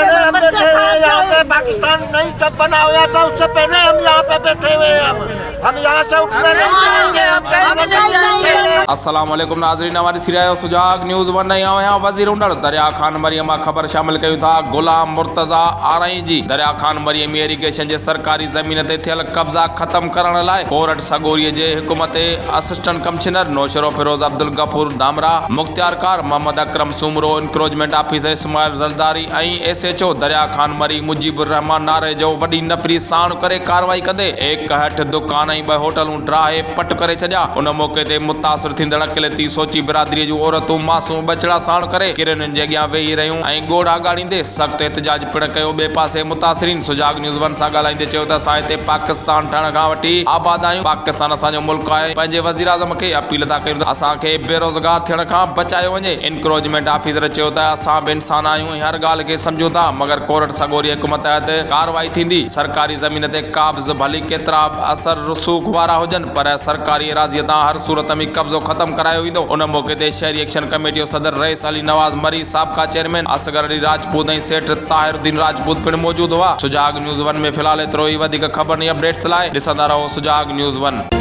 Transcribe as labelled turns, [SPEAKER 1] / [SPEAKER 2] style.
[SPEAKER 1] पहले हम बैठे हुए हैं यहाँ पे। पाकिस्तान नहीं जब बना हुआ था उससे पहले हम यहाँ पे बैठे हुए हैं। हम यहाँ से उठने नहीं जाएंगे।
[SPEAKER 2] अस्सलाम वालेकुम नाज़रीन, हमारी सिराय सुजाग न्यूज़ वन यहाँ वज़ीर उंडर दरिया खान मरियम ख़बर शामिल कयूं था। गुलाम मुर्तज़ा आरई जी दरिया खान मरियम इरीगेशन जे सरकारी ज़मीन ते थियल कब्ज़ा ख़त्म करण लाइ कोरट सगोरी जे हुकूमत असिस्टेंट कमिश्नर नौशरो फिरोज अब्दुल गफूर दामरा, मुख्तियार कार मोहम्मद अकरम सुमरो, इंक्रोचमेंट ऑफिसर इस्माइल ज़रदारी ऐं SHO दरिया खान मरी मुजीबुर रहमान नारे जो वॾी नफ़री साण करे कार्रवाई कंदे 61 दुकान ऐं 2 होटलूं ड्राहे पट करे छॾिया। उन मौके ते मुतासिर थींदड़ अक़िलती सोची बिरादरी जूं औरतूं मासूम बचड़ा साण करे किरन जे अॻियां वेही रहियूं ऐं ॻोढ़ा ॻाड़ींदे सख़्तु एहतजाज पिण कयो। ॿिए पासे मुतासिरीन सुजाग न्यूज़ वन सां ॻाल्हाईंदे चयो त असां हिते पाकिस्तान ठहण खां वठी आबाद आहियूं। पाकिस्तान असांजो मुल्क आहे। पंहिंजे वज़ीर आज़म खे अपील था कयूं त असांखे बेरोज़गार थियण खां बचायो वञे। इंक्रोचमेंट ऑफिसर चयो त असां बि इंसान आहियूं ऐं हर ॻाल्हि खे सम्झूं था, मगर कोरट सगोरी हुकूमत तहत कार्रवाई थींदी। सरकारी ज़मीन ते काब्ज़ भली केतिरा असर रसूख वारा हुजनि पर सरकारी एराज़ीअ तां हर सूरत में कब्ज़ो ख़त्म करायो वेंदो। उन मौके ते शहरी एक्शन कमेटी जो सदर रईस अली नवाज़ मरी, साबिक़ा चेयरमैन असगर अली राजपूत ऐं सेठ ताहिरुद्दीन राजपूत पिण मौजूद हुआ। सुजाग न्यूज़ वन में फ़िलहाल एतिरो ई। वधीक ख़बर ऐं अपडेट्स लाइ ॾिसंदा रहो सुजाग न्यूज़ वन।